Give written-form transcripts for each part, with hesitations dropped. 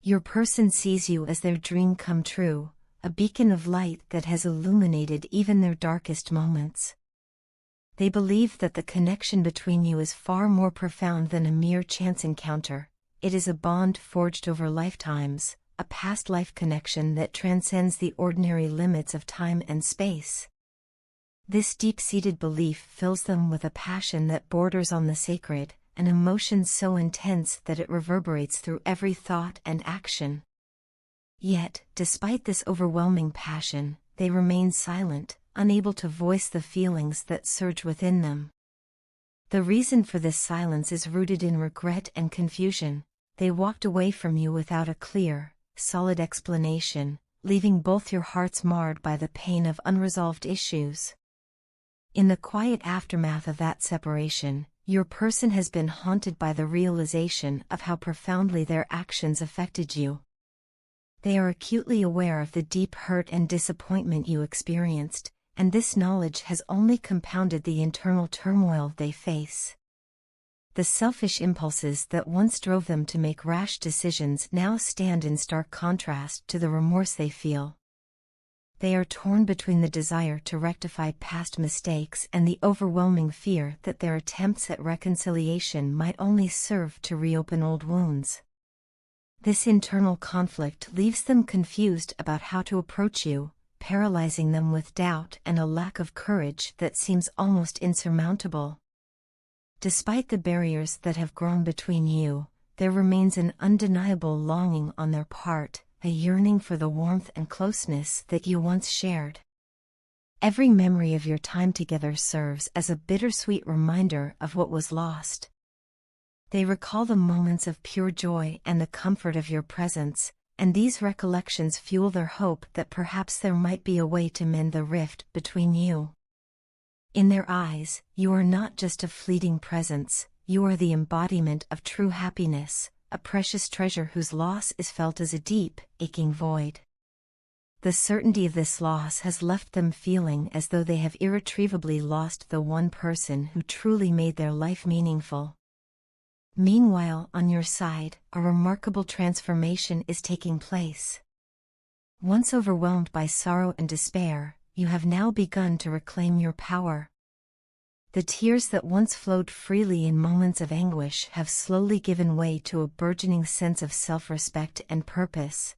Your person sees you as their dream come true, a beacon of light that has illuminated even their darkest moments. They believe that the connection between you is far more profound than a mere chance encounter. It is a bond forged over lifetimes, a past life connection that transcends the ordinary limits of time and space. This deep-seated belief fills them with a passion that borders on the sacred, an emotion so intense that it reverberates through every thought and action. Yet, despite this overwhelming passion, they remain silent, unable to voice the feelings that surge within them. The reason for this silence is rooted in regret and confusion. They walked away from you without a clear, solid explanation, leaving both your hearts marred by the pain of unresolved issues. In the quiet aftermath of that separation, your person has been haunted by the realization of how profoundly their actions affected you. They are acutely aware of the deep hurt and disappointment you experienced, and this knowledge has only compounded the internal turmoil they face. The selfish impulses that once drove them to make rash decisions now stand in stark contrast to the remorse they feel. They are torn between the desire to rectify past mistakes and the overwhelming fear that their attempts at reconciliation might only serve to reopen old wounds. This internal conflict leaves them confused about how to approach you, paralyzing them with doubt and a lack of courage that seems almost insurmountable. Despite the barriers that have grown between you, there remains an undeniable longing on their part, a yearning for the warmth and closeness that you once shared. Every memory of your time together serves as a bittersweet reminder of what was lost. They recall the moments of pure joy and the comfort of your presence, and these recollections fuel their hope that perhaps there might be a way to mend the rift between you. In their eyes, you are not just a fleeting presence, you are the embodiment of true happiness, a precious treasure whose loss is felt as a deep, aching void. The certainty of this loss has left them feeling as though they have irretrievably lost the one person who truly made their life meaningful. Meanwhile, on your side, a remarkable transformation is taking place. Once overwhelmed by sorrow and despair, you have now begun to reclaim your power. The tears that once flowed freely in moments of anguish have slowly given way to a burgeoning sense of self-respect and purpose.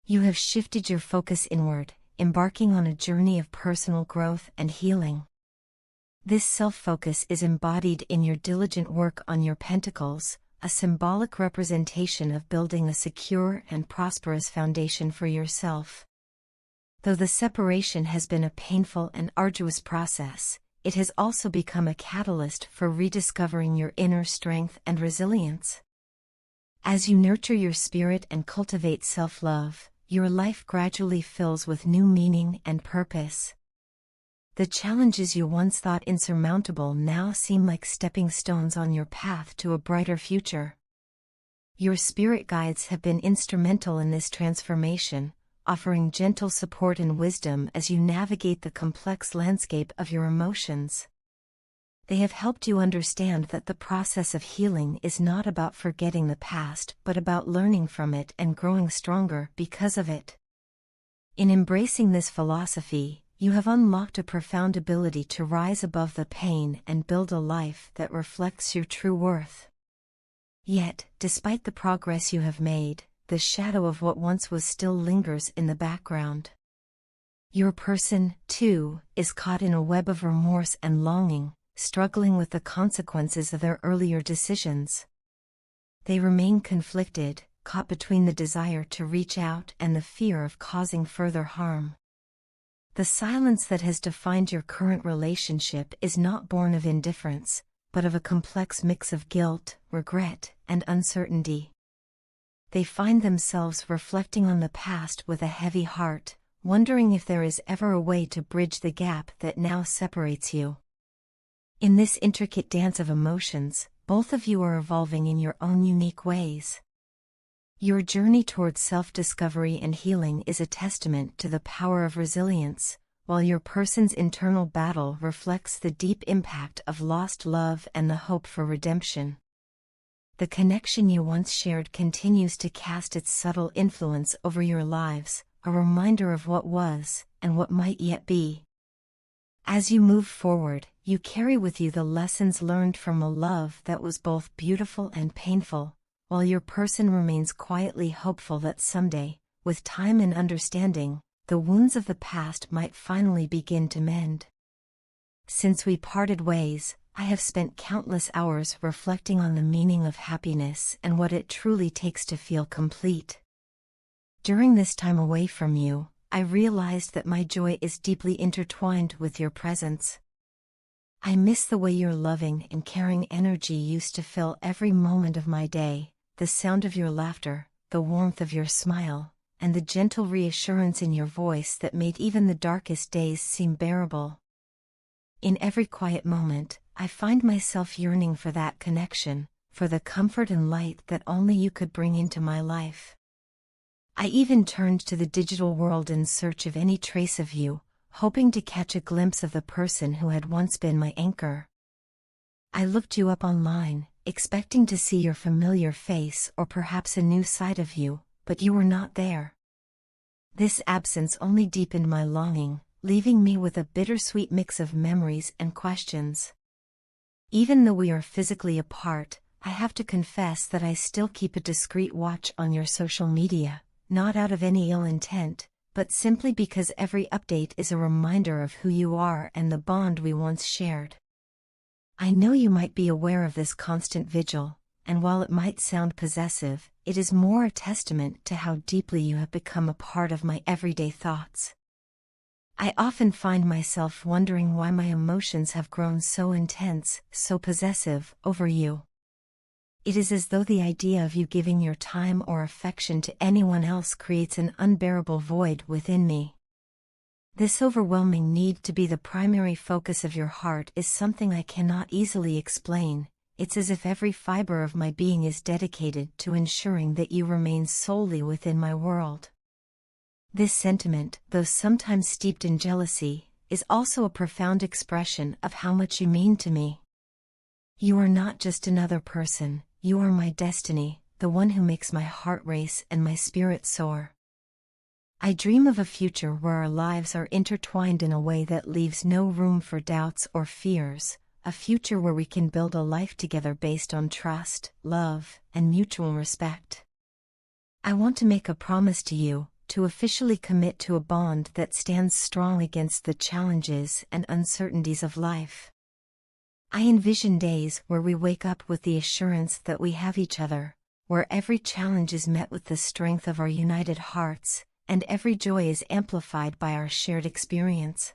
You have shifted your focus inward, embarking on a journey of personal growth and healing. This self-focus is embodied in your diligent work on your pentacles, a symbolic representation of building a secure and prosperous foundation for yourself. Though the separation has been a painful and arduous process, it has also become a catalyst for rediscovering your inner strength and resilience. As you nurture your spirit and cultivate self-love, your life gradually fills with new meaning and purpose. The challenges you once thought insurmountable now seem like stepping stones on your path to a brighter future. Your spirit guides have been instrumental in this transformation, offering gentle support and wisdom as you navigate the complex landscape of your emotions. They have helped you understand that the process of healing is not about forgetting the past but about learning from it and growing stronger because of it. In embracing this philosophy, you have unlocked a profound ability to rise above the pain and build a life that reflects your true worth. Yet, despite the progress you have made, the shadow of what once was still lingers in the background. Your person, too, is caught in a web of remorse and longing, struggling with the consequences of their earlier decisions. They remain conflicted, caught between the desire to reach out and the fear of causing further harm. The silence that has defined your current relationship is not born of indifference, but of a complex mix of guilt, regret, and uncertainty. They find themselves reflecting on the past with a heavy heart, wondering if there is ever a way to bridge the gap that now separates you. In this intricate dance of emotions, both of you are evolving in your own unique ways. Your journey towards self-discovery and healing is a testament to the power of resilience, while your person's internal battle reflects the deep impact of lost love and the hope for redemption. the connection you once shared continues to cast its subtle influence over your lives, a reminder of what was, and what might yet be. As you move forward, you carry with you the lessons learned from a love that was both beautiful and painful, while your person remains quietly hopeful that someday, with time and understanding, the wounds of the past might finally begin to mend. Since we parted ways, I have spent countless hours reflecting on the meaning of happiness and what it truly takes to feel complete. During this time away from you, I realized that my joy is deeply intertwined with your presence. I miss the way your loving and caring energy used to fill every moment of my day, the sound of your laughter, the warmth of your smile, and the gentle reassurance in your voice that made even the darkest days seem bearable. In every quiet moment, I find myself yearning for that connection, for the comfort and light that only you could bring into my life. I even turned to the digital world in search of any trace of you, hoping to catch a glimpse of the person who had once been my anchor. I looked you up online, expecting to see your familiar face or perhaps a new side of you, but you were not there. This absence only deepened my longing, leaving me with a bittersweet mix of memories and questions. Even though we are physically apart, I have to confess that I still keep a discreet watch on your social media, not out of any ill intent, but simply because every update is a reminder of who you are and the bond we once shared. I know you might be aware of this constant vigil, and while it might sound possessive, it is more a testament to how deeply you have become a part of my everyday thoughts. I often find myself wondering why my emotions have grown so intense, so possessive, over you. It is as though the idea of you giving your time or affection to anyone else creates an unbearable void within me. This overwhelming need to be the primary focus of your heart is something I cannot easily explain. It's as if every fiber of my being is dedicated to ensuring that you remain solely within my world. This sentiment, though sometimes steeped in jealousy, is also a profound expression of how much you mean to me. You are not just another person, you are my destiny, the one who makes my heart race and my spirit soar. I dream of a future where our lives are intertwined in a way that leaves no room for doubts or fears, a future where we can build a life together based on trust, love, and mutual respect. I want to make a promise to you, to officially commit to a bond that stands strong against the challenges and uncertainties of life. I envision days where we wake up with the assurance that we have each other, where every challenge is met with the strength of our united hearts, and every joy is amplified by our shared experience.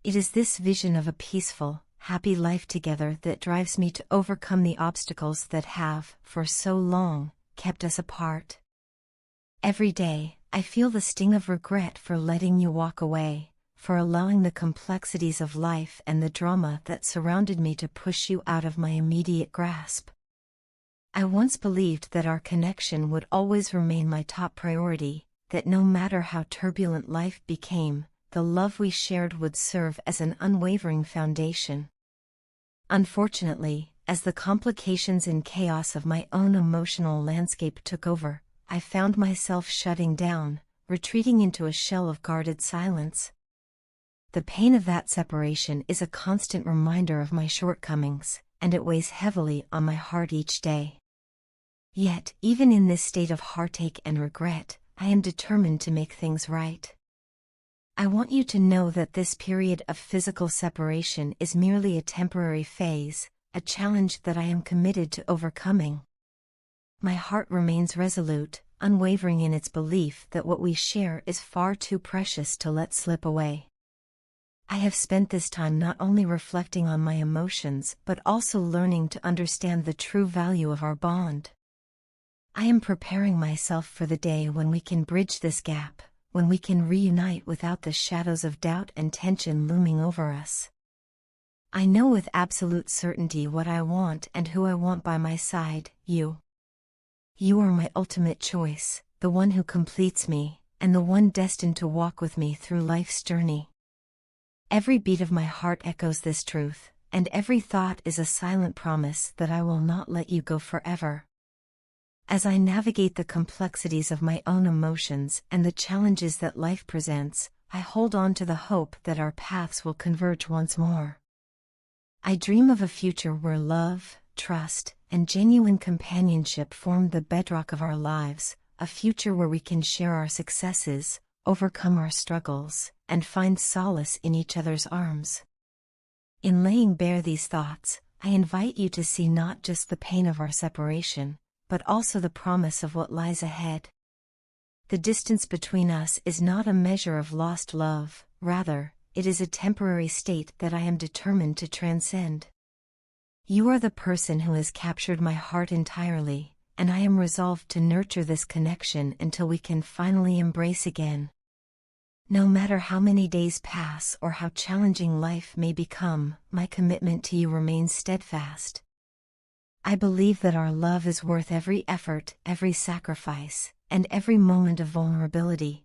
It is this vision of a peaceful, happy life together that drives me to overcome the obstacles that have, for so long, kept us apart. Every day, I feel the sting of regret for letting you walk away, for allowing the complexities of life and the drama that surrounded me to push you out of my immediate grasp. I once believed that our connection would always remain my top priority, that no matter how turbulent life became, the love we shared would serve as an unwavering foundation. Unfortunately, as the complications and chaos of my own emotional landscape took over, I found myself shutting down, retreating into a shell of guarded silence. The pain of that separation is a constant reminder of my shortcomings, and it weighs heavily on my heart each day. Yet, even in this state of heartache and regret, I am determined to make things right. I want you to know that this period of physical separation is merely a temporary phase, a challenge that I am committed to overcoming. My heart remains resolute, unwavering in its belief that what we share is far too precious to let slip away. I have spent this time not only reflecting on my emotions but also learning to understand the true value of our bond. I am preparing myself for the day when we can bridge this gap, when we can reunite without the shadows of doubt and tension looming over us. I know with absolute certainty what I want and who I want by my side, you. You are my ultimate choice, the one who completes me, and the one destined to walk with me through life's journey. Every beat of my heart echoes this truth, and every thought is a silent promise that I will not let you go forever. As I navigate the complexities of my own emotions and the challenges that life presents, I hold on to the hope that our paths will converge once more. I dream of a future where love, trust, and genuine companionship form the bedrock of our lives, a future where we can share our successes, overcome our struggles, and find solace in each other's arms. In laying bare these thoughts, I invite you to see not just the pain of our separation, but also the promise of what lies ahead. The distance between us is not a measure of lost love, rather, it is a temporary state that I am determined to transcend. You are the person who has captured my heart entirely, and I am resolved to nurture this connection until we can finally embrace again. No matter how many days pass or how challenging life may become, my commitment to you remains steadfast. I believe that our love is worth every effort, every sacrifice, and every moment of vulnerability.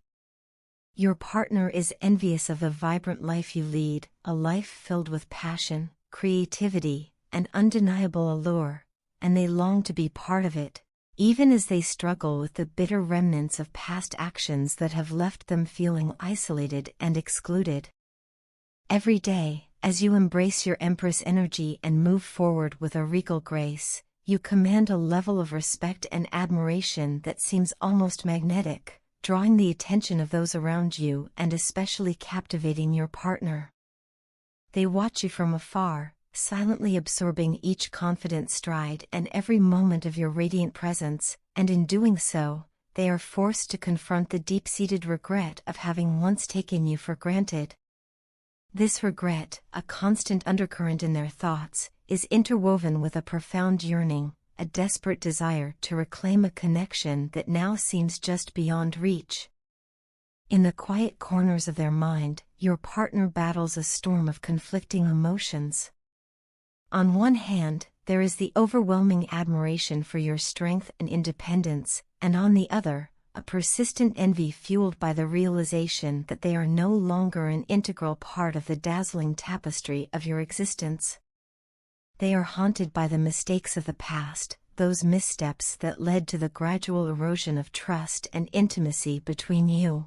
Your partner is envious of the vibrant life you lead, a life filled with passion, creativity, and undeniable allure, and they long to be part of it, even as they struggle with the bitter remnants of past actions that have left them feeling isolated and excluded. Every day, as you embrace your Empress energy and move forward with a regal grace, you command a level of respect and admiration that seems almost magnetic, drawing the attention of those around you and especially captivating your partner. They watch you from afar, silently absorbing each confident stride and every moment of your radiant presence, and in doing so, they are forced to confront the deep-seated regret of having once taken you for granted. This regret, a constant undercurrent in their thoughts, is interwoven with a profound yearning, a desperate desire to reclaim a connection that now seems just beyond reach. In the quiet corners of their mind, your partner battles a storm of conflicting emotions. On one hand, there is the overwhelming admiration for your strength and independence, and on the other, a persistent envy fueled by the realization that they are no longer an integral part of the dazzling tapestry of your existence. They are haunted by the mistakes of the past, those missteps that led to the gradual erosion of trust and intimacy between you.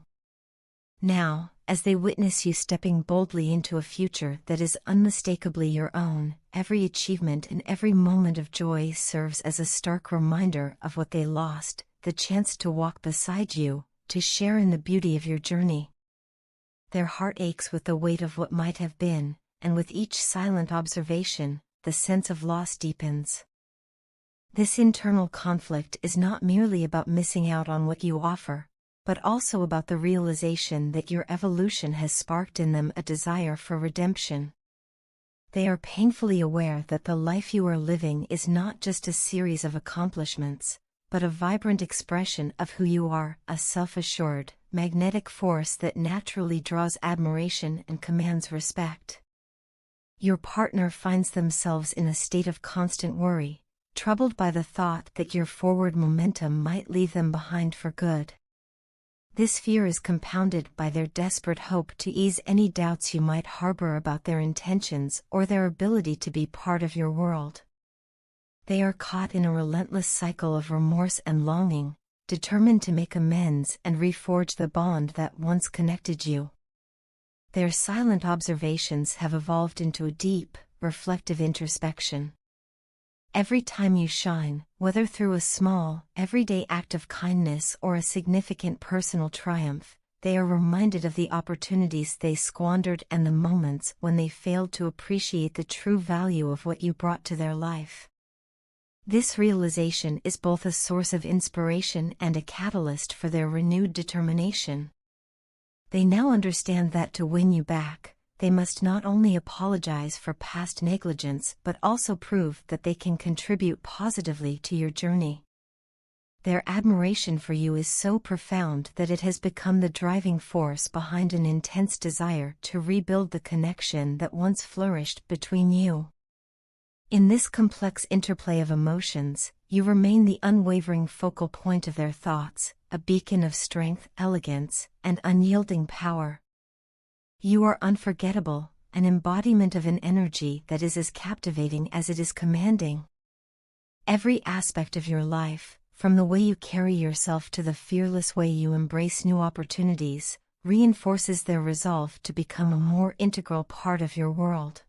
Now, as they witness you stepping boldly into a future that is unmistakably your own, every achievement and every moment of joy serves as a stark reminder of what they lost, the chance to walk beside you, to share in the beauty of your journey. Their heart aches with the weight of what might have been, and with each silent observation, the sense of loss deepens. This internal conflict is not merely about missing out on what you offer, but also about the realization that your evolution has sparked in them a desire for redemption. They are painfully aware that the life you are living is not just a series of accomplishments, but a vibrant expression of who you are, a self-assured, magnetic force that naturally draws admiration and commands respect. Your partner finds themselves in a state of constant worry, troubled by the thought that your forward momentum might leave them behind for good. This fear is compounded by their desperate hope to ease any doubts you might harbor about their intentions or their ability to be part of your world. They are caught in a relentless cycle of remorse and longing, determined to make amends and reforge the bond that once connected you. Their silent observations have evolved into a deep, reflective introspection. Every time you shine, whether through a small, everyday act of kindness or a significant personal triumph, they are reminded of the opportunities they squandered and the moments when they failed to appreciate the true value of what you brought to their life. This realization is both a source of inspiration and a catalyst for their renewed determination. They now understand that to win you back, they must not only apologize for past negligence but also prove that they can contribute positively to your journey. Their admiration for you is so profound that it has become the driving force behind an intense desire to rebuild the connection that once flourished between you. In this complex interplay of emotions, you remain the unwavering focal point of their thoughts, a beacon of strength, elegance, and unyielding power. You are unforgettable, an embodiment of an energy that is as captivating as it is commanding. Every aspect of your life, from the way you carry yourself to the fearless way you embrace new opportunities, reinforces their resolve to become a more integral part of your world.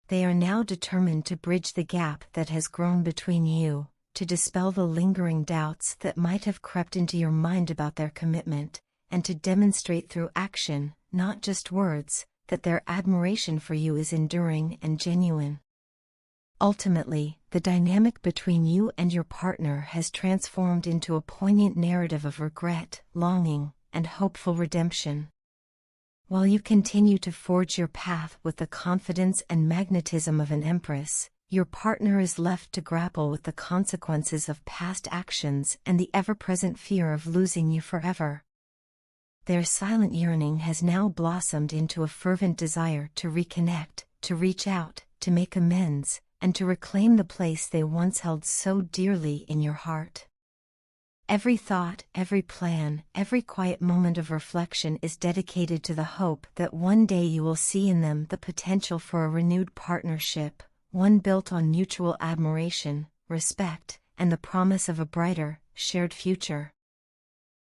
They are now determined to bridge the gap that has grown between you, to dispel the lingering doubts that might have crept into your mind about their commitment, and to demonstrate through action, not just words, that their admiration for you is enduring and genuine. Ultimately, the dynamic between you and your partner has transformed into a poignant narrative of regret, longing, and hopeful redemption. While you continue to forge your path with the confidence and magnetism of an empress, your partner is left to grapple with the consequences of past actions and the ever-present fear of losing you forever. Their silent yearning has now blossomed into a fervent desire to reconnect, to reach out, to make amends, and to reclaim the place they once held so dearly in your heart. Every thought, every plan, every quiet moment of reflection is dedicated to the hope that one day you will see in them the potential for a renewed partnership, one built on mutual admiration, respect, and the promise of a brighter, shared future.